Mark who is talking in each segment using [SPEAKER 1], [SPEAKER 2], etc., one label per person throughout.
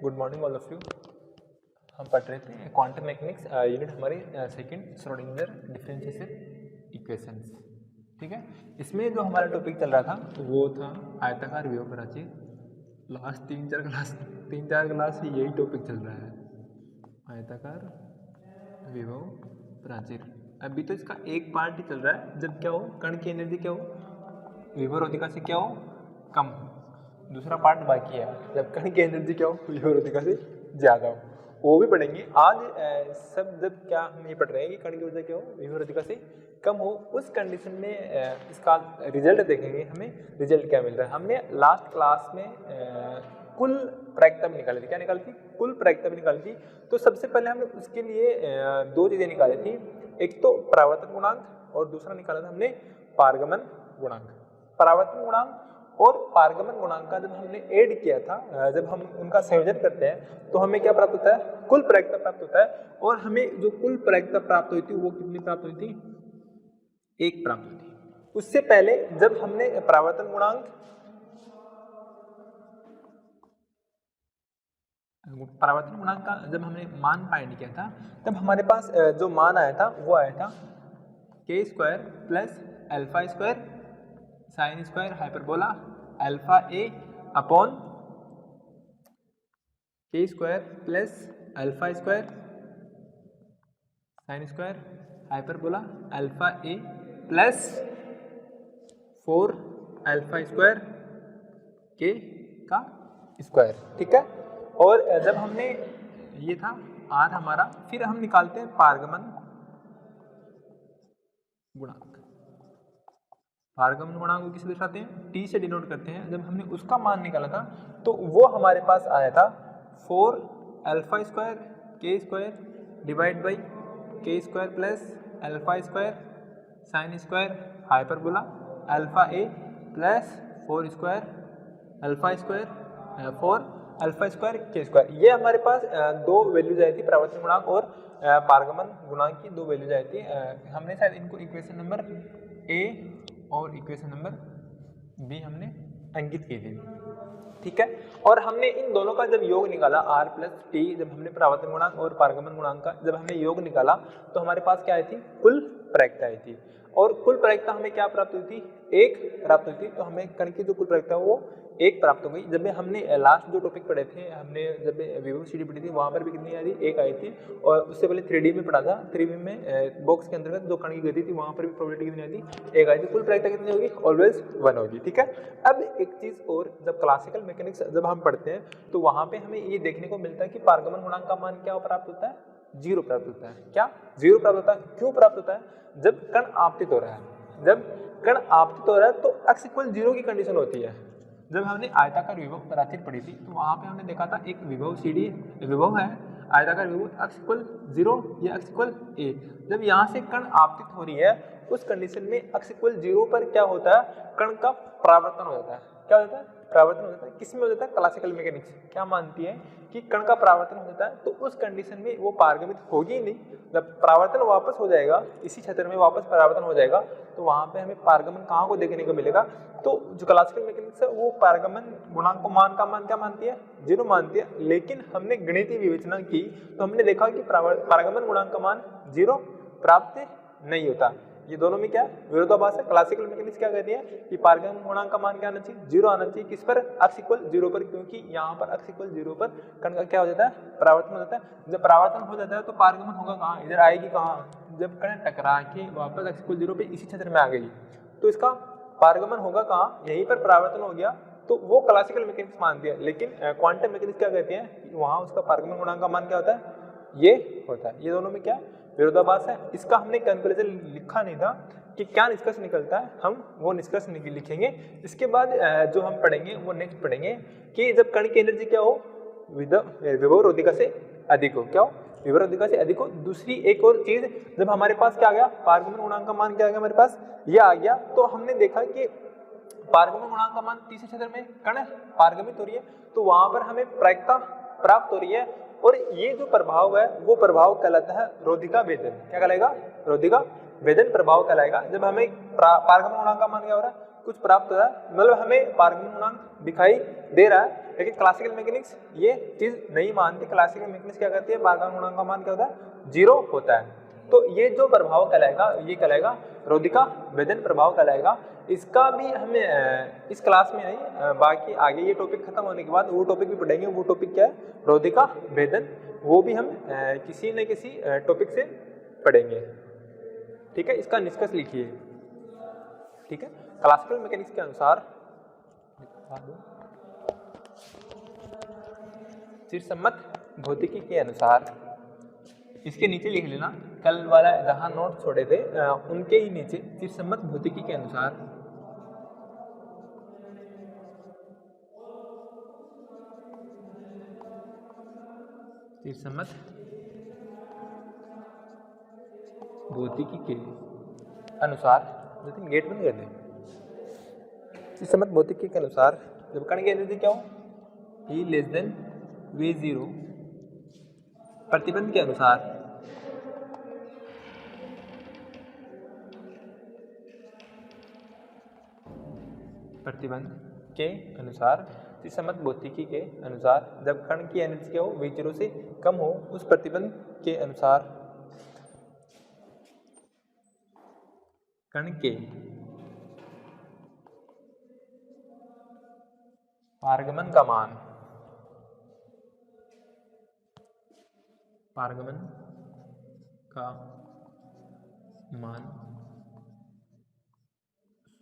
[SPEAKER 1] Good morning all of you. हम पढ़ रहे थे क्वांटम मैकेनिक्स यूनिट हमारी सेकंड श्रोडिंगर डिफरेंशियल इक्वेशंस। ठीक है, इसमें जो हमारा टॉपिक चल रहा था वो था आयताकार विभव प्राचीर। लास्ट तीन चार क्लास से यही टॉपिक चल रहा है, आयताकार विभव प्राचीर। अभी तो इसका एक पार्ट ही चल रहा है, जब क्या हो कण की एनर्जी क्या हो विभवरोधिका से क्या हो कम हो। दूसरा पार्ट बाकी है, जब कण की एनर्जी क्या हो विभवरोधिका से ज़्यादा हो, वो भी पढ़ेंगे आज। सब जब क्या हम ये पढ़ रहे हैं कि कण की ऊर्जा क्या हो विभवरोधिका से कम हो, उस कंडीशन में इसका रिजल्ट देखेंगे। हमें रिजल्ट क्या मिल रहा है। हमने लास्ट क्लास में कुल प्रायिकता भी निकाली थी। क्या निकाली थी? कुल प्रायिकता भी निकाली थी। तो सबसे पहले हमने उसके लिए दो चीज़ें निकाली थी, एक तो परावर्तन गुणांक और दूसरा निकाला था हमने पारगमन गुणांक। परावर्तन गुणांक और पारगमन गुणांक का जब हमने ऐड किया था, जब हम उनका संयोजन करते हैं तो हमें क्या प्राप्त होता है? कुल प्रायिकता प्राप्त होता है। और हमें जो कुल प्रायिकता प्राप्त हुई थी वो कितनी प्राप्त हुई थी? एक प्राप्त हुई थी। उससे पहले जब हमने परावर्तन गुणांक का जब हमने मान फाइंड किया था, तब हमारे पास जो मान आया था वो आया था k square plus alpha square sine square hyperbola alpha A upon k square plus alpha square sine square hyperbola alpha A plus 4 alpha square K का स्क्वायर। ठीक है, और जब हमने ये था आर हमारा, फिर हम निकालते हैं पारगमन गुणांक। पारगमन गुणांक को किसे दर्शाते हैं? टी से डिनोट करते हैं। जब हमने उसका मान निकाला था तो वो हमारे पास आया था 4 alpha square K square divide by K square plus alpha square sine square hyperbola alpha A plus 4 square alpha square 4 alpha square K square. ये हमारे पास दो वैल्यूज आई थी, परावर्तन गुणांक और पारगमन गुणांक की दो वैल्यूज आई थी। हमने शायद इनको इक्वेशन नंबर ए और इक्वेशन नंबर बी हमने अंकित की थी। ठीक है, और हमने इन दोनों का जब योग निकाला r प्लस टी, जब हमने परावर्तन गुणांक और पारगमन गुणांक का जब हमने योग निकाला तो हमारे पास क्या आई थी? कुल प्रायिकता आई थी। और कुल प्रायिकता हमें क्या प्राप्त हुई थी? एक प्राप्त हुई थी। तो हमें कण की जो कुल प्रायिकता वो एक प्राप्त हो गई। जब हमने लास्ट जो टॉपिक पढ़े थे, हमने जब विभव सीडी पढ़ी थी वहां पर भी कितनी आई थी? एक आई थी। और उससे पहले 3D में पढ़ा था, 3D में बॉक्स के अंतर्गत जो कण की गति थी वहां पर भी प्रोबेबिलिटी कितनी आई थी? एक आई थी। कुल प्रायिकता कितनी होगी? ऑलवेज 1 होगी। ठीक है, अब एक चीज और, जब क्लासिकल मैकेनिक्स जब हम पढ़ते हैं तो वहां पे हमें ये देखने को मिलता है कि पारगमन गुणांक का मान क्या प्राप्त होता है? 0 प्राप्त होता है। क्या? 0 प्राप्त होता है। क्यों प्राप्त होता है? जब कण आपतित हो रहा है, जब कण आपतित हो रहा है तो x इक्वल 0 की कंडीशन होती है। जब हमने आयताकार विभव प्राचीर पढ़ी थी तो वहां पे हमने देखा था एक विभव सीडी विभव है, आयताकार विभव x इक्वल 0 या x इक्वल a। जब यहाँ से कण आपतित हो रही है उस कंडीशन में x इक्वल 0 पर क्या होता है? कण का परावर्तन हो जाता है। क्या होता है? परावर्तन हो जाता है। किसमें हो जाता है? क्लासिकल मैकेनिक्स क्या मानती है कि कण का परावर्तन हो जाता है, तो उस कंडीशन में वो पारगमित होगी ही नहीं। जब परावर्तन वापस हो जाएगा, इसी क्षेत्र में वापस परावर्तन हो जाएगा, तो वहां पे हमें पारगमन कहाँ को देखने को मिलेगा? तो जो क्लासिकल मैकेनिक्स है वो पारगमन गुणांक को मान क्या मानती है? 0 मानती है। लेकिन हमने गणितीय विवेचना की तो हमने देखा कि पारगमन गुणांक का मान 0 प्राप्त नहीं होता। ये दोनों में क्या विरोधाभास है? क्लासिकल मैकेनिक्स क्या कहती है कि पारगमन गुणांक का मान क्या आना चाहिए? 0 आना चाहिए। किस पर? x इक्वल 0 पर, क्योंकि यहाँ पर x इक्वल 0 पर कण का क्या हो जाता है? परावर्तन हो जाता है। जब परावर्तन हो जाता है तो पारगमन होगा कहाँ? इधर आएगी कहाँ? जब कण टकरा के वापस x इक्वल 0 पे इसी क्षेत्र में आ गई तो इसका पारगमन होगा कहाँ? यहीं पर परावर्तन हो गया। तो वो क्लासिकल मैकेनिक्स मानती है। लेकिन क्वांटम मैकेनिक्स क्या कहती है? वहाँ उसका पारगमन गुणांक का मान क्या होता है? ये होता है। ये दोनों में क्या विरोधाभास है? इसका हमने कंक्लूजन लिखा नहीं था कि क्या निष्कर्ष निकलता है, हम वो निष्कर्ष लिखेंगे। इसके बाद जो हम पढ़ेंगे वो नेक्स्ट पढ़ेंगे कि जब कण की एनर्जी क्या हो विभवरोधिका से अधिक हो, क्या हो? विभवरोधिका से अधिक हो। दूसरी एक और चीज, जब हमारे पास क्या आ गया? पारगमन गुणांक का मान क्या आ गया? हमारे पास ये आ गया। तो हमने देखा कि पारगमन गुणांक का मान तीसरे क्षेत्र में कण पारगमित हो रही है तो वहां पर हमें प्रायिकता प्राप्त हो रही है। और ये जो प्रभाव है वो प्रभाव कहलाता है रोधिका भेदन। क्या कहलाएगा? रोधिका भेदन प्रभाव कहलाएगा। जब हमें पारगमन गुणांक का मान क्या हो रहा है? कुछ प्राप्त हो रहा है, मतलब हमें पारगमन गुणांक दिखाई दे रहा है, लेकिन क्लासिकल मैकेनिक्स ये चीज नहीं मानती। क्लासिकल मैकेनिक्स क्या करती है, पारगमन गुणांक का मान क्या होता है, 0 होता है। तो ये जो प्रभाव कहलाएगा ये कहलाएगा रोधिका भेदन प्रभाव कहलाएगा। इसका भी हमें इस क्लास में नहीं, बाकी आगे ये टॉपिक खत्म होने के बाद वो टॉपिक भी पढ़ेंगे। वो टॉपिक क्या है, रोधिका भेदन, वो भी हम किसी न किसी टॉपिक से पढ़ेंगे। ठीक है, इसका निष्कर्ष लिखिए। ठीक है, क्लासिकल मैकेनिक्स के अनुसार चिरसम्मत भौतिकी के अनुसार, इसके नीचे लिख लेना, कल वाला जहां नोट छोड़े थे उनके ही नीचे, चिरसम्मत भौतिकी के अनुसार चिरसम्मत भौतिकी के अनुसार, गेट बंद कर दें। चिरसम्मत भौतिकी के अनुसार जब कण की एनर्जी क्या हो, E लेस देन V0, प्रतिबंध के अनुसार चिरसम्मत भौतिकी के अनुसार जब कण की एनर्जी क्या हो, V0 से कम हो, उस प्रतिबंध के अनुसार कण के पारगमन का मान,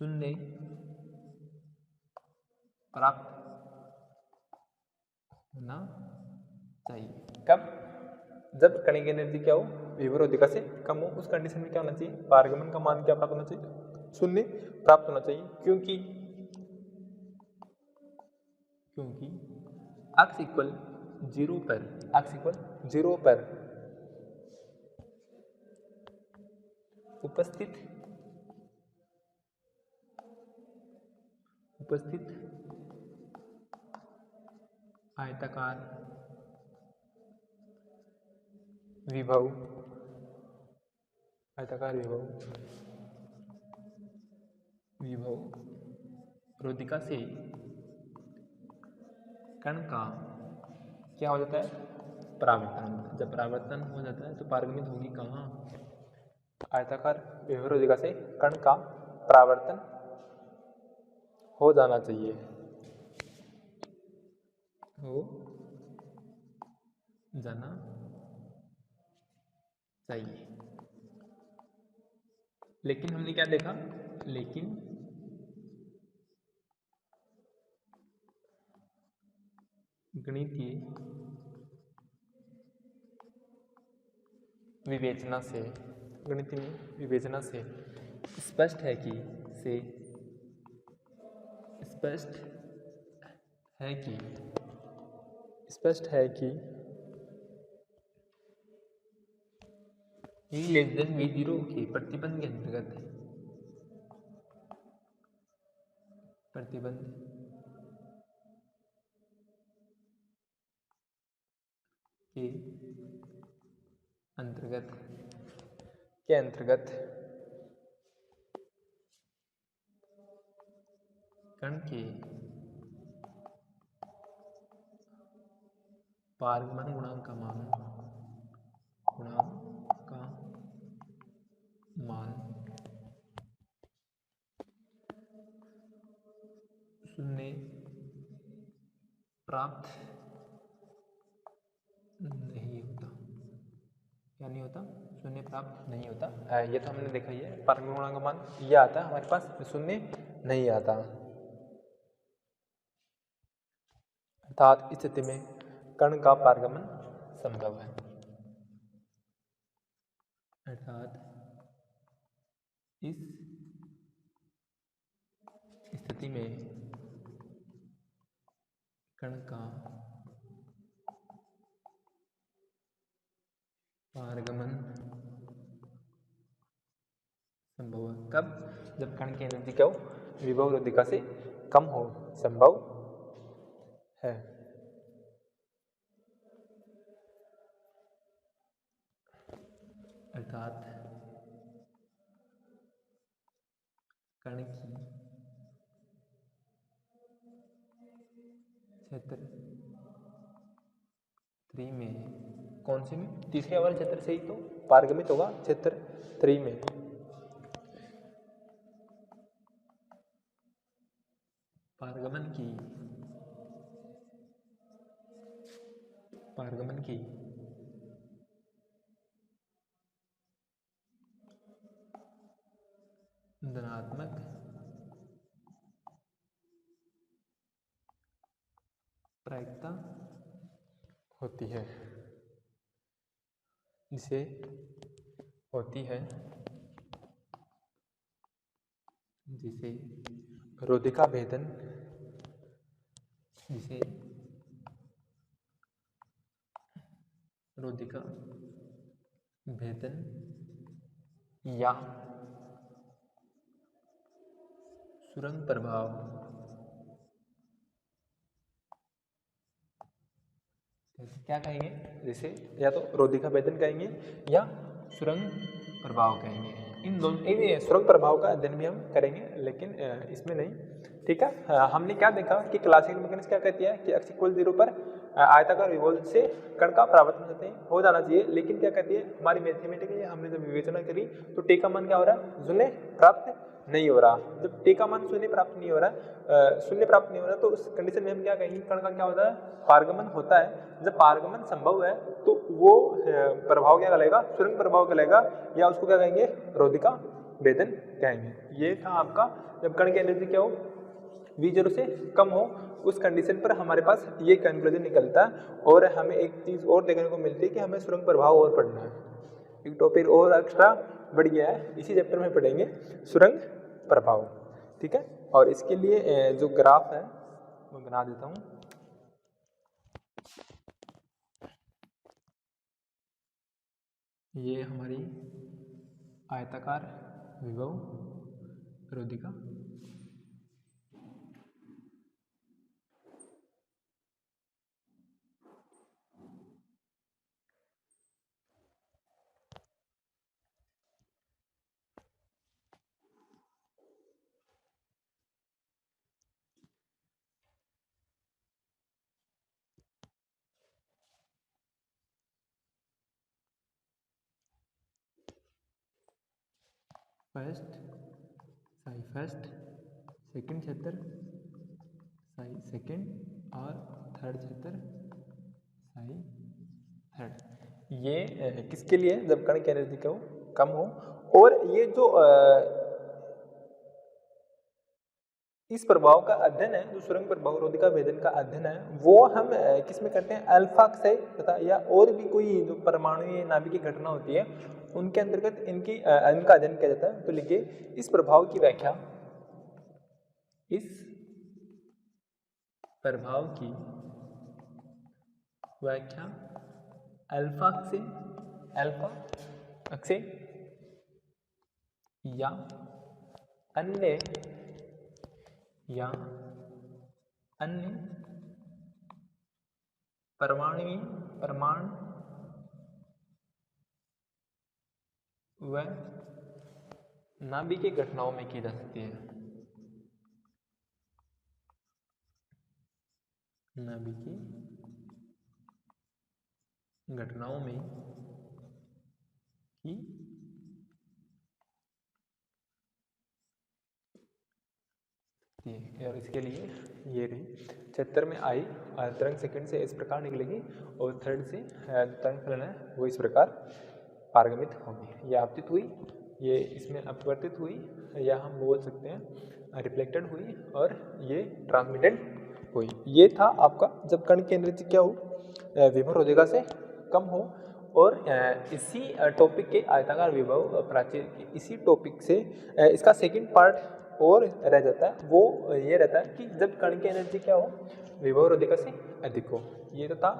[SPEAKER 1] शून्य प्राप्त होना चाहिए। कब, जब कण की एनर्जी क्या हो, विवरोधिका से कम हो, उस कंडीशन में क्या होना चाहिए, पारगमन का मान क्या प्राप्त होना चाहिए, शून्य प्राप्त होना चाहिए। क्योंकि x इक्वल 0 पर उपस्थित आयताकार विभव रोधिका से कण का क्या हो जाता है, परावर्तन। जब परावर्तन हो जाता है तो पारगमित होगी कहाँ, आयताकार विभव रोधिका से कण का परावर्तन हो जाना चाहिए, लेकिन हमने क्या देखा, गणितीय विवेचना से स्पष्ट है कि E लेस देन V0 के प्रतिबंध के अंतर्गत कण के पारगमन गुणांक का मान शून्य प्राप्त नहीं होता। क्या नहीं होता, शून्य प्राप्त नहीं होता। ये तो हमने देखा ही है, पारगमन गुणांक का मान ये आता है, हमारे पास शून्य नहीं आता। अर्थात इस स्थिति में कण का पारगमन संभव है। अर्थात इस स्थिति में कण का पारगमन संभव है। कब, जब कण की एनर्जी क्या हो, विभव रोधिका से कम हो, संभव है। अर्थात कण की क्षेत्र 3 में, कौन से में, तीसरे वाले क्षेत्र से ही तो पारगमित होगा क्षेत्र 3 में। पारगमन की धनात्मक प्रायिकता होती है, जिसे होती है जिसे रोधिका भेदन, जिसे रोधिका भेदन या सुरंग प्रभाव क्या कहेंगे, जैसे या तो रोधिका भेदन कहेंगे या सुरंग प्रभाव कहेंगे। इन सुरंग प्रभाव का अध्ययन भी हम करेंगे, लेकिन इसमें नहीं, ठीक है। हमने क्या देखा कि क्लासिकल मैकेनिक्स क्या कहती है कि x = 0 पर आयताकार विभव से कण का परावर्तन हो जाना चाहिए, लेकिन क्या कहती है हमारी मैथमेटिकली हमने जब विवेचना करी तो टी का मान क्या हो रहा है, शून्य प्राप्त नहीं हो रहा। जब टी का मान शून्य प्राप्त नहीं हो रहा, तो उस कंडीशन में हम क्या कहेंगे, कण का क्या होता है, पारगमन होता है। जब पारगमन संभव है तो वो प्रभाव क्या कहलाएगा, सुरंग प्रभाव कहलाएगा, या उसको क्या कहेंगे, रोधिका भेदन कहेंगे। ये था आपका, जब कण की एनर्जी क्या हो, V0 से कम हो, उस कंडीशन पर हमारे पास ये कंक्लूजन निकलता है। और हमें एक चीज़ और देखने को मिलती है कि हमें सुरंग प्रभाव और पढ़ना है, एक टॉपिक और एक्स्ट्रा बढ़ गया है, इसी चैप्टर में पढ़ेंगे सुरंग प्रभाव, ठीक है। और इसके लिए जो ग्राफ है मैं बना देता हूँ। ये हमारी आयताकार विभव रोधिका, फर्स्ट सेकंड क्षेत्र, सेकंड, और थर्ड क्षेत्र थर्ड। ये किसके लिए, जब कण की एनर्जी कम हो। और ये जो इस प्रभाव का अध्ययन है, जो सुरंग प्रभाव रोधिका भेदन का अध्ययन है, वो हम किस में करते हैं, अल्फा से तथा या और भी कोई जो परमाणु या नाभिकीय घटना होती है उनके अंतर्गत इनका अध्ययन किया जाता है। तो लिखिए, इस प्रभाव की व्याख्या, इस प्रभाव की व्याख्या अल्फा अक्से या अन्य परमाणु व नाभिकीय घटनाओं में की जा सकती है। नाभिकीय घटनाओं में की और इसके लिए ये रही, क्षेत्र में आई तरंग सेकंड से इस प्रकार निकलेगी और थर्ड से तरंग फलन है वो इस प्रकार पारगमित होगी। ये आपतित हुई, ये इसमें अपवर्तित हुई, या हम बोल सकते हैं रिफ्लेक्टेड हुई, और ये ट्रांसमिटेड हुई। ये था आपका, जब कण की एनर्जी क्या हो, विभव रोधिका से कम हो। और इसी टॉपिक के आयताकार विभव प्राचीर के इसी टॉपिक से इसका सेकंड पार्ट और रह जाता है, वो ये रहता है कि जब कण की एनर्जी क्या हो, विभव रोधिका से अधिक हो। ये तो था,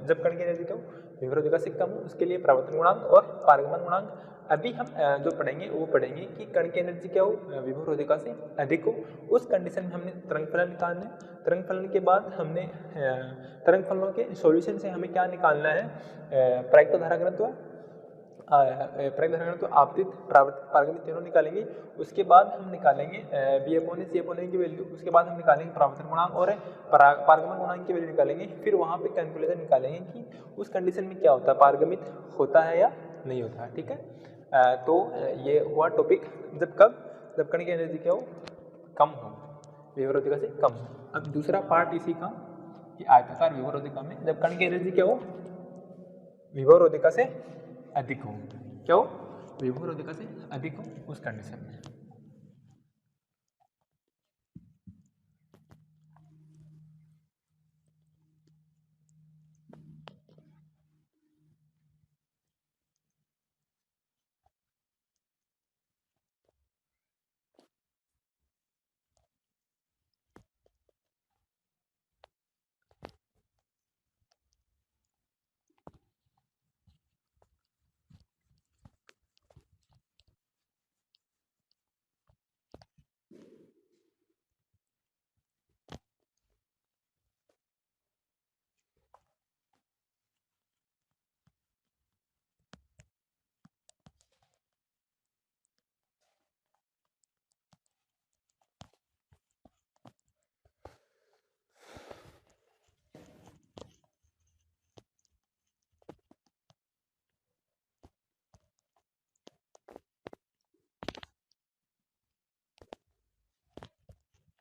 [SPEAKER 1] जब कण की एनर्जी क्या हो, विभव रोधिका से कम हो, उसके लिए परावर्तन गुणांक और पारगमन गुणांक। अभी हम जो पढ़ेंगे वो पढ़ेंगे कि कण की एनर्जी क्या हो, विभव रोधिका से अधिक हो, उस कंडीशन में हमने तरंग फलन निकालना है। तरंग फलन के बाद हमने तरंग फलनों के सॉल्यूशन से हमें क्या निकालना है, प्रायिकता धारा घनत्व प्राकृतिक समीकरण तो आपतित पारगम्यता तीनों निकालेंगे। उसके बाद हम निकालेंगे बी अपॉन ए सी अपॉन ए की वैल्यू। उसके बाद हम निकालेंगे परावर्तन गुणांक और पारगमन गुणांक की वैल्यू निकालेंगे। फिर वहाँ पे कैलकुलेशन निकालेंगे कि उस कंडीशन में क्या होता है, पारगमित होता है या नहीं होता है। ठीक है, तो ये हुआ टॉपिक जब कण की एनर्जी क्या हो, कम हो, विभवरोधिका से कम हो। अब दूसरा पार्ट इसी का कि आयताकार विभवरोधिका में जब कण की एनर्जी क्या हो, विभवरोधिका से अधिक हो, क्या हो, विभवरोधिका से अधिक हो, उस कंडीशन में।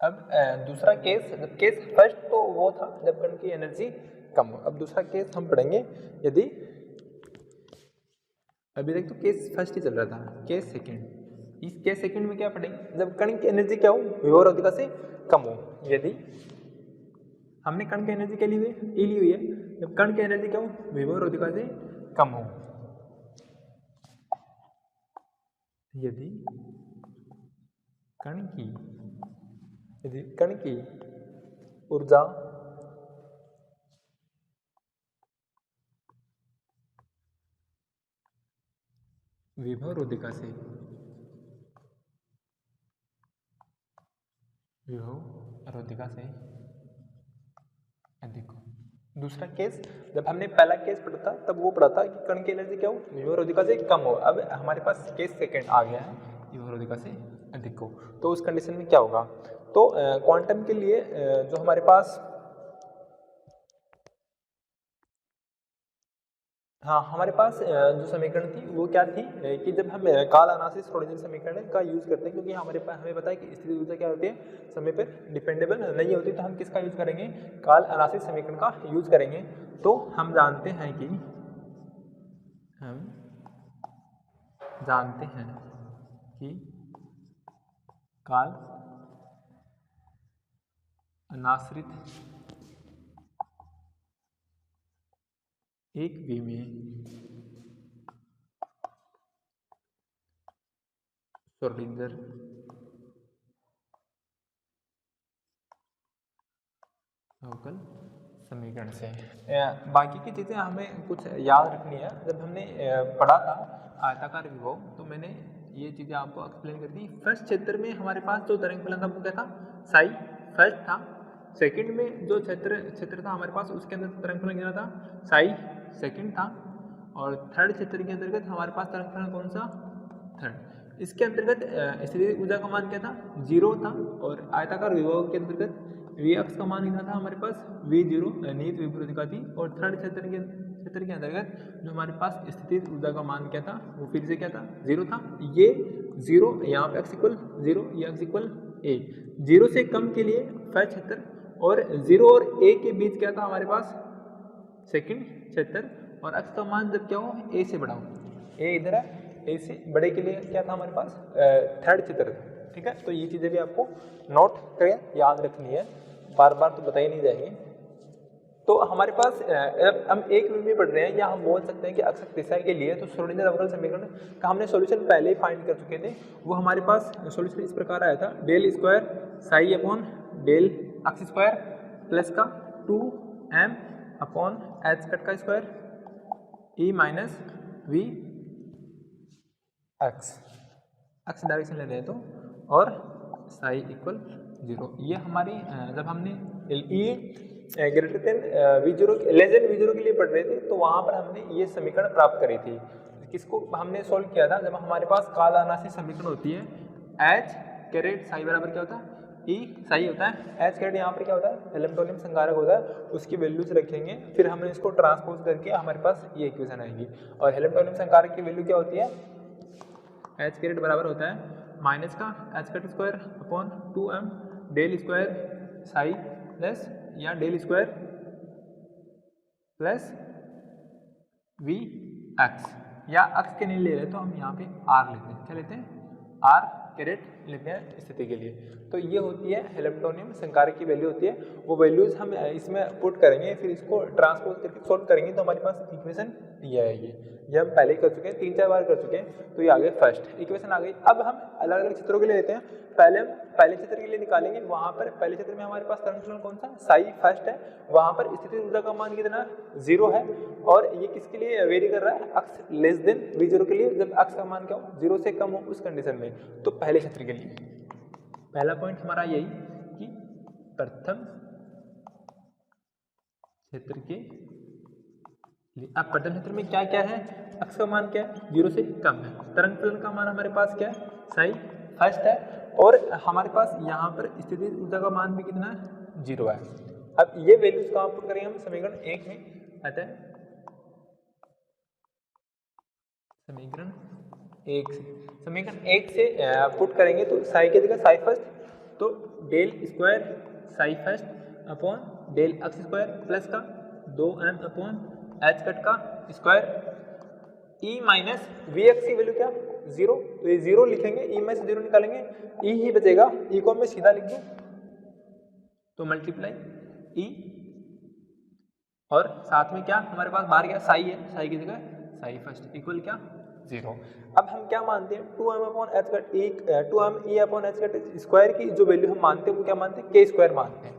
[SPEAKER 1] अब दूसरा केस, जब केस फर्स्ट तो वो था जब कण की एनर्जी कम हो। अब दूसरा केस हम पढ़ेंगे यदि, अभी तक तो केस फर्स्ट ही चल रहा था, केस सेकंड। इस केस सेकंड में क्या पढ़ेंगे, जब कण की एनर्जी क्या हो, विभवरोधिका से कम हो। यदि हमने कण की एनर्जी के लिए ली हुई है, जब कण की एनर्जी क्या हो, विभवरोधिका से कम हो। यदि कण की ऊर्जा विभवरोधिका से अधिक हो। दूसरा केस, जब हमने पहला केस पढ़ा था तब वो पढ़ा था कि कण की एनर्जी क्या हो, विभवरोधिका से कम हो। अब हमारे पास केस सेकंड आ गया है, विभवरोधिका से अधिक हो। तो उस कंडीशन में क्या होगा, तो क्वांटम के लिए जो हमारे पास, हाँ हमारे पास जो समीकरण थी वो क्या थी कि जब हम काल अनासिस श्रोडिंगर समीकरण का यूज करते हैं, क्योंकि हमारे पास हमें पता है कि स्थिति ऊर्जा क्या होती है, समय पर डिपेंडेबल नहीं होती, तो हम किसका यूज करेंगे, काल अनासिस समीकरण का यूज करेंगे। तो हम जानते हैं कि काल अनाश्रित एक विमीय श्रोडिंगर अवकल समीकरण से। बाकी की चीज़ें हमें कुछ याद रखनी है। जब हमने पढ़ा था आयताकार विभव, तो मैंने ये चीज़ें आपको एक्सप्लेन कर दी। फर्स्ट क्षेत्र में हमारे पास जो तरंग फलन था वो क्या था, साई फर्स्ट था। सेकंड में जो क्षेत्र था हमारे पास, उसके अंदर तरंग फलन क्या था, साई सेकंड था। और थर्ड क्षेत्र के अंतर्गत हमारे पास तरंग फलन कौन सा, थर्ड। इसके अंतर्गत स्थितिज ऊर्जा का मान क्या था, 0 था। और आयताकार विभव के अंतर्गत वी अक्ष का मान कितना था हमारे पास, V0 निहित विभवरोधिका थी। और थर्ड क्षेत्र के अंतर्गत जो हमारे पास स्थितिज ऊर्जा का मान क्या था, वो फिर से क्या था, 0 था। ये 0 यहाँ पे x इक्वल 0, ये x इक्वल a। 0 से कम के लिए फर्स्ट क्षेत्र, और 0 और a के बीच क्या था हमारे पास, सेकंड क्षेत्र। और x का मान जब क्या हो, a से बड़ा हो, a इधर है, a से बड़े के लिए क्या था हमारे पास, थर्ड क्षेत्र। ठीक है, तो ये चीज़ें भी आपको नोट करें, याद रखनी है, बार बार तो बताई नहीं जाएंगी। तो हमारे पास हम एक में पढ़ रहे हैं, या हम बोल सकते हैं कि अक्षक दिशा के लिए तो श्रोडिंगर अवकल समीकरण का हमने सॉल्यूशन पहले ही फाइंड कर चुके थे। वो हमारे पास सॉल्यूशन इस प्रकार आया था, del square psi upon del x square plus का 2m अपॉन एच कट का square e minus V x direction ले रहे हैं तो, और साई इक्वल 0। ये हमारी जब हमने greater than V0 less than V0 के लिए पढ़ रहे थे, तो वहाँ पर हमने ये समीकरण प्राप्त करी थी किसको हमने सोल्व किया था जब हमारे पास कालानासी समीकरण होती है एच कैरेट साई बराबर क्या होता है ई साई होता है, एच कैरेट यहाँ पर क्या होता है हेलेम्टोनियम संकारक होता है, उसकी वैल्यूज रखेंगे, फिर हमने इसको ट्रांसपोज करके हमारे पास ये इक्वेशन आएगी। और हेलेम्टोनियम संकारक की वैल्यू क्या होती है, एच कैरेट बराबर होता है माइनस का H caret square upon 2m del square psi plus या del square plus V X, या अक्स के नहीं ले रहे तो हम यहाँ पे आर लेते हैं, क्या लेते हैं आर कैरेट लेते हैं स्थिति के लिए। तो ये होती है हेलेम्टोनियम संकारक की वैल्यू होती है, वो वैल्यूज हम इसमें पुट करेंगे, फिर इसको ट्रांसपोज करके सोल्व करेंगे तो हमारे पास इक्वेशन ये आएगी। ये हम पहले ही कर चुके हैं, 3-4 बार कर चुके हैं, तो ये आ गए फर्स्ट इक्वेशन आ गई। अब हम अलग अलग चित्रों के लिए लेते हैं, पहले हम पहले चित्र के लिए निकालेंगे, वहां पर पहले चित्र में हमारे पास तरंग फलन कौन सा साई फर्स्ट है, वहां पर स्थिति ऊर्जा का मान कितना 0 है, और ये किसके लिए वेरी कर रहा है अक्स लेस देन v0 के लिए, जब अक्स का मान क्या हो 0 से कम हो उस कंडीशन में। तो पहले क्षेत्र के लिए पहला पॉइंट हमारा यही कि प्रथम क्षेत्र के लिए, अब प्रथम क्षेत्र में क्या क्या है, अक्स का मान क्या है 0 से कम है, तरंग फलन का मान हमारे पास क्या है साई फर्स्ट है, और हमारे पास यहाँ पर स्थिति ऊर्जा का मान भी कितना है 0 है। अब ये वैल्यूज कहाँ पुट करेंगे हम समीकरण 1 में, अतः समीकरण 1 से पुट करेंगे तो साई की जगह साई फर्स्ट, तो del square psi first upon del x square plus का 2m अपॉन एच कट का square, E minus V x की वैल्यू क्या 0, तो ये 0 लिखेंगे, ई में से 0 निकालेंगे, ई ही बचेगा, ई को मैं सीधा लिख दूं तो मल्टीप्लाई ई, और साथ में क्या हमारे पास बाहर क्या साई है, साई की जगह साई फर्स्ट इक्वल क्या 0। अब हम क्या मानते हैं 2m अपॉन एच कट ई, 2m ई अपॉन एच कट स्क्वायर की जो वैल्यू हम मानते हैं वो क्या मानते हैं के स्क्वायर मानते हैं,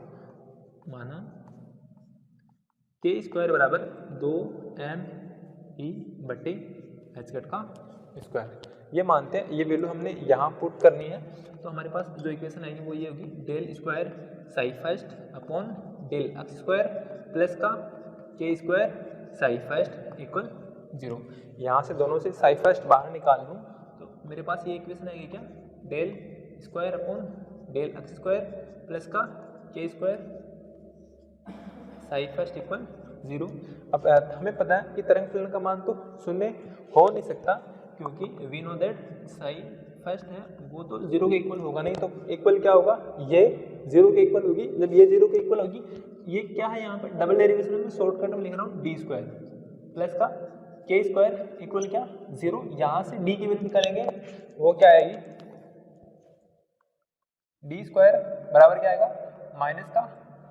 [SPEAKER 1] माना के स्क्वायर बराबर 2m ई बटे एच कट का स्क्वायर, ये मानते हैं, ये वैल्यू हमने यहाँ पुट करनी है। तो हमारे पास जो इक्वेशन आएगी वो ये होगी del square psi first upon del x square plus का k square psi first equal 0। यहाँ से दोनों से साई फर्स्ट बाहर निकाल लूँ तो मेरे पास ये इक्वेशन आएगी क्या del square upon del x square plus का k square psi first equal 0। अब हमें पता है कि तरंग फलन का मान तो 0 हो नहीं सकता, क्योंकि we know that psi first है वो तो 0 के इक्वल होगा नहीं, तो इक्वल क्या होगा ये 0 के इक्वल होगी, जब ये 0 के इक्वल होगी, ये क्या है यहाँ पर डबल डेरिवेशन में शॉर्टकट में लिख रहा हूँ डी स्क्वायर प्लस का के स्क्वायर इक्वल क्या 0, यहाँ से डी की वैल्यू निकालेंगे वो क्या आएगी डी स्क्वायर बराबर क्या आएगा माइनस का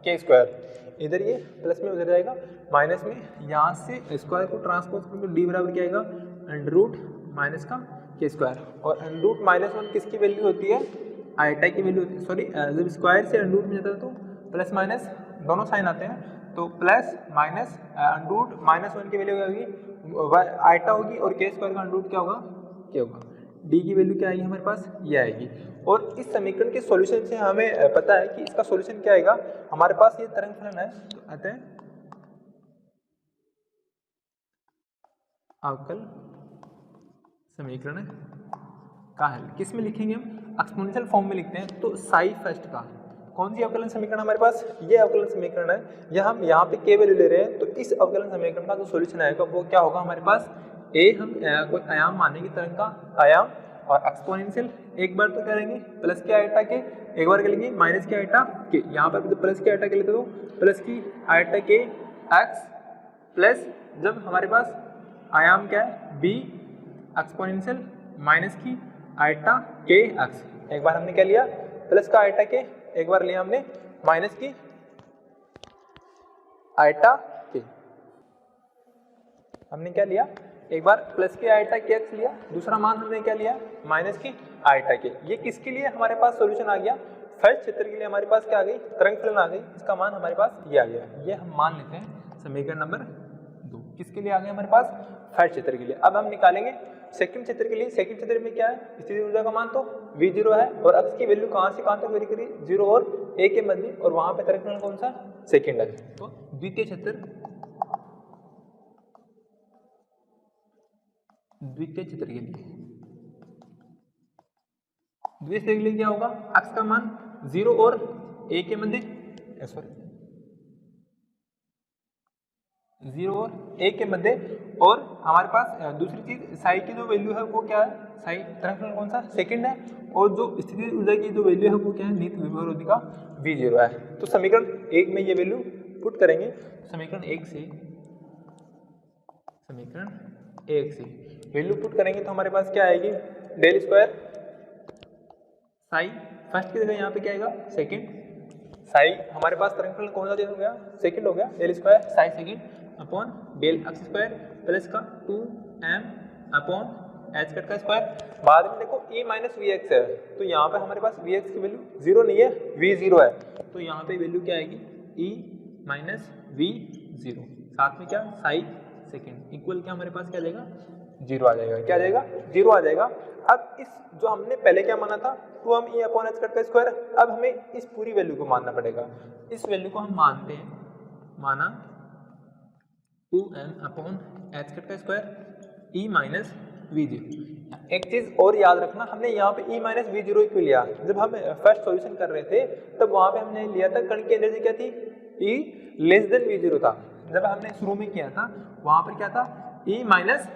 [SPEAKER 1] के स्क्वायर, इधर ये प्लस में उधर जाएगा माइनस में, यहाँ से स्क्वायर को ट्रांसपोज करेंगे डी बराबर क्या आएगा अंडर रूट माइनस का के स्क्वायर, और अंडर रूट -1 किसकी वैल्यू होती है आईटा की वैल्यू होती है, सॉरी जब स्क्वायर से अंडर रूट में जाता है तो प्लस माइनस दोनों साइन आते हैं, तो प्लस माइनस अंडर रूट -1 की वैल्यू क्या होगी आईटा होगी, और के स्क्वायर का अंडर रूट क्या होगा क्या होगा, डी की वैल्यू क्या आएगी हमारे पास ये आएगी। और इस समीकरण के सॉल्यूशन से हमें पता है कि इसका सॉल्यूशन क्या आएगा, हमारे पास ये तरंग फलन है, तो अतः अवकल समीकरण का हल किस में लिखेंगे हम एक्सपोनेंशियल फॉर्म में लिखते हैं, तो साई फर्स्ट का कौन सी अवकलन समीकरण हमारे पास ये अवकलन समीकरण है, यह हम यहाँ पे के वैल्यू ले रहे हैं, तो इस अवकलन समीकरण का जो सॉल्यूशन आएगा वो क्या होगा हमारे पास ए, हम कोई आयाम मानेंगे तरंग का आयाम, और एक्सपोनेंशियल एक बार तो करेंगे प्लस के आइटा के, एक बार करेंगे माइनस के आइटा के, यहाँ पर जब प्लस के आइटा के लेते तो प्लस की आइटा के एक्स प्लस जब हमारे पास आयाम क्या है बी एक्सपोनेंशियल माइनस की आइटा के एक्स, एक बार हमने क्या लिया प्लस का आइटा के, एक बार लिया हमने माइनस की आइटा के, हमने क्या लिया एक बार प्लस के आइटा के एक्स लिया, दूसरा मान हमने क्या लिया माइनस की आइटा के, ये किसके लिए हमारे पास सॉल्यूशन आ गया फर्स्ट क्षेत्र के लिए हमारे पास क्या आ गई तरंग फलन आ गई, इसका मान हमारे पास ये आ गया, ये हम मान लेते हैं समीकरण नंबर 2 किसके लिए आ गया हमारे पास फर्स्ट क्षेत्र के लिए। अब हम निकालेंगे सेकंड क्षेत्र के लिए, सेकंड क्षेत्र में क्या है स्थिति ऊर्जा का मान तो v0 है, और अक्स की वैल्यू कहां से कहां तक वेरी करी 0 और a के मध्य, और वहां पे तरंग फलन कौन सा सेकंड है, तो द्वितीय क्षेत्र द्वितीय चित्र के लिए। द्वितीय चित्र के लिए क्या होगा, x का मान 0 और a के मध्य 0 और a के मध्य, और हमारे पास दूसरी चीज साई की जो वैल्यू है वो क्या है, साई तरंग फलन कौन सा, सेकंड है, और जो स्थितिज ऊर्जा की जो वैल्यू है वो क्या है, निहित विभवावधि का v0 है। तो समीकरण 1 में ये वैल्यू पुट करेंगे, समीकरण 1 से वैल्यू पुट करेंगे तो हमारे पास क्या आएगी, डेल स्क्वायर साई फर्स्ट की जगह यहाँ पे क्या आएगा, सेकंड, साई हमारे पास तरंग फलन कौन सा हो गया, सेकंड हो गया, del square psi second upon del x square plus का 2m अपॉन एच कट का स्क्वायर। बाद में देखो e माइनस वी एक्स है, तो यहाँ पे हमारे पास वी एक्स की वैल्यू 0 नहीं है, v0 है, तो यहाँ पे वैल्यू क्या आएगी, e माइनस v0, साथ में क्या साई सेकंड इक्वल क्या हमारे पास क्या आ जाएगा, 0 आ जाएगा, क्या आ जाएगा, 0 आ जाएगा। अब इस जो हमने पहले क्या माना था, तो हम e अपॉन एच कट का स्क्वायर, अब हमें इस पूरी वैल्यू को मानना पड़ेगा। इस वैल्यू को हम मानते हैं, माना 2m अपॉन एच कट का स्क्वायर e माइनस v0। एक चीज और याद रखना, हमने यहाँ पे e माइनस v0 इक्वल लिया, जब हम फर्स्ट सॉल्यूशन कर रहे थे तब वहां पे हमने लिया था कण की एनर्जी क्या थी, e लेस देन v0 था। जब हमने शुरू में किया था वहां पर क्या था, e माइनस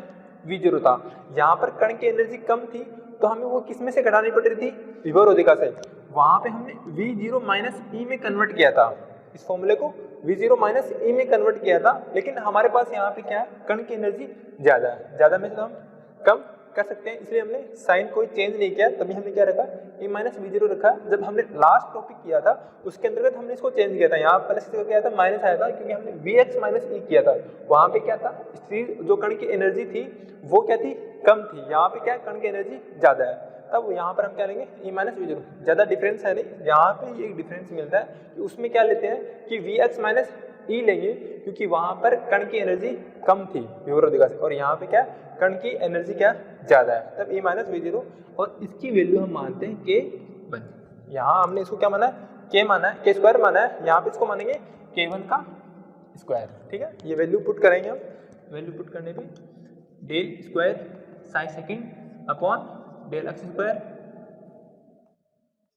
[SPEAKER 1] v0 था। यहाँ पर कण की एनर्जी कम थी तो हमें वो किस में से घटानी पड़ रही थी, विभवावधिका से। वहां पे हमने v0 माइनस e में कन्वर्ट किया था, इस फॉर्मूले को v0 माइनस e में कन्वर्ट किया था, लेकिन हमारे पास यहाँ पे क्या है, कण की एनर्जी ज्यादा है, ज्यादा में से हम कम कर सकते हैं, इसलिए हमने साइन कोई चेंज नहीं किया, तभी हमने क्या रखा, e माइनस v0 रखा। जब हमने लास्ट टॉपिक किया था उसके अंतर्गत हमने इसको चेंज किया था, यहाँ प्लस क्या था, माइनस आया था, क्योंकि हमने vx माइनस e किया था। वहां पे क्या था, जो कण की एनर्जी थी वो क्या थी, कम थी, यहाँ पे क्या कण की एनर्जी ज्यादा है, तब यहाँ पर हम क्या लेंगे, e माइनस v0। ज्यादा डिफरेंस है नहीं, यहाँ पे एक डिफरेंस मिलता है कि उसमें क्या लेते हैं कि vx माइनस e लेंगे, क्योंकि वहां पर कण की एनर्जी कम थी विभवावधिका से, और यहाँ पे क्या कण की एनर्जी क्या ज्यादा है, तब e माइनस v0, और इसकी वैल्यू हम मानते हैं k1। यहाँ हमने इसको क्या माना है, k माना है, k स्क्वायर माना है, यहाँ पे इसको मानेंगे k1 का स्क्वायर। ठीक है, ये वैल्यू पुट करेंगे हम, वैल्यू पुट करने पे del square psi second upon del x square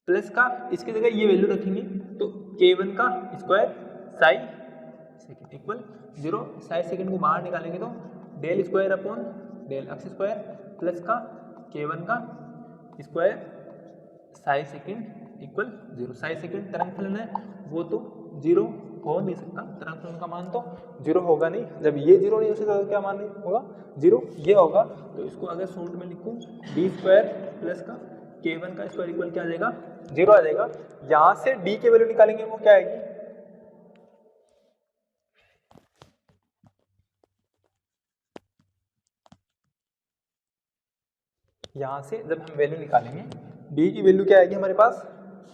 [SPEAKER 1] plus का, इसकी जगह ये वैल्यू रखेंगे तो k1 का square psi second equal 0। Psi second को बाहर निकालेंगे तो del square upon del x square plus का k1 का square psi second equal 0। Psi second तरंग फलन है, वो तो 0 हो नहीं सकता, तरंग फलन का मान तो 0 होगा नहीं। जब ये 0 नहीं हो सकता तो क्या मान होगा, 0 ये होगा। तो इसको अगर शॉर्ट में लिखूं डी स्क्वायर प्लस का k1 का स्क्वायर इक्वल क्या आ जाएगा, 0 आ जाएगा। यहाँ से d की वैल्यू निकालेंगे वो क्या आएगी, यहाँ से जब हम वैल्यू निकालेंगे d की वैल्यू क्या आएगी हमारे पास,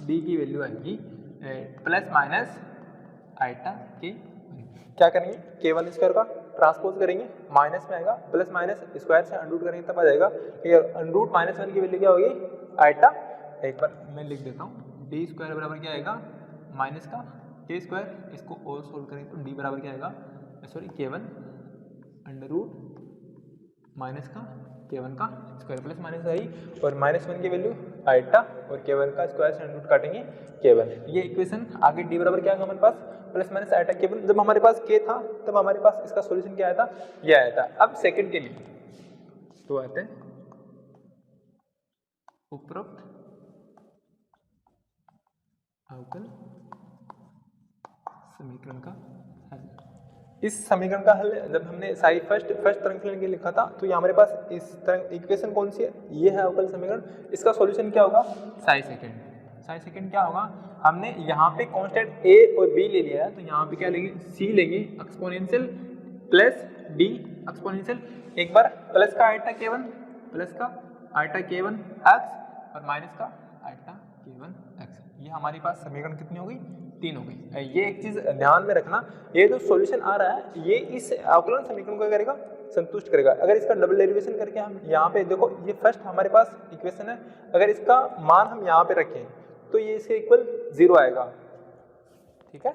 [SPEAKER 1] d की वैल्यू आएगी प्लस माइनस आइटा के, क्या करेंगे k1 स्क्वायर का ट्रांसपोज करेंगे, माइनस में आएगा, प्लस माइनस स्क्वायर से अंडरूट करेंगे तब आ जाएगा। अंडरूट माइनस 1 की वैल्यू क्या होगी, आइटा। एक बार मैं लिख देता हूँ, डी स्क्वायर बराबर क्या आएगा माइनस का के स्क्वायर, इसको और सोल्व करेंगे तो डी बराबर क्या आएगा, सॉरी k1 अंडरूट माइनस का k1 का स्क्वायर प्लस माइनस आई, और माइनस 1 की वैल्यू आइटा, और k1 का स्क्वायर से अंडरूट काटेंगे k1। ये इक्वेशन आगे d बराबर क्या आएगा हमारे पास, प्लस माइनस आइटा k1। जब हमारे पास k था तब हमारे पास इसका सॉल्यूशन क्या आया था, ये आया था। अब सेकंड के लिए तो आते हैं उपरोक्त अवकल समीकरण का हल। इस समीकरण का हल जब हमने साई फर्स्ट तरंग फलन के लिए लिखा था तो ये हमारे पास इस तरंग इक्वेशन कौन सी है, ये है अवकल समीकरण। इसका सॉल्यूशन क्या होगा, साई सेकंड। साई सेकंड क्या होगा, हमने यहाँ पे कांस्टेंट a और b ले लिया है, तो यहाँ पे क्या लेंगे, c लेंगे एक्सपोनेंशियल प्लस d एक्सपोनेंशियल, एक बार प्लस का आइटा k1 प्लस का आइटा k1 x और माइनस का आइटा k1 x। ये हमारे पास समीकरण कितनी हो गई, 3 हो गई। ये एक चीज ध्यान में रखना, ये जो सॉल्यूशन आ रहा है ये इस अवकलन समीकरण को करेगा, संतुष्ट करेगा। अगर इसका डबल डेरिवेशन करके हम यहाँ पे देखो, ये फर्स्ट हमारे पास इक्वेशन है, अगर इसका मान हम यहाँ पे रखें तो ये इसके इक्वल 0 आएगा। ठीक है,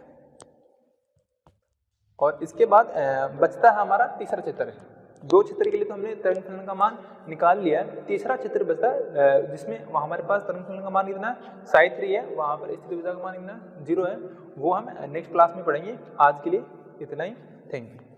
[SPEAKER 1] और इसके बाद बचता है हमारा तीसरा चित्र। दो चित्र के लिए तो हमने तरंग फलन का मान निकाल लिया है। तीसरा चित्र बचता है जिसमें वहाँ हमारे पास तरंग फलन का मान कितना है, psi3 है, वहाँ पर स्थिति ऊर्जा का मान कितना 0 है। वो हम नेक्स्ट क्लास में पढ़ेंगे। आज के लिए इतना ही, थैंक यू।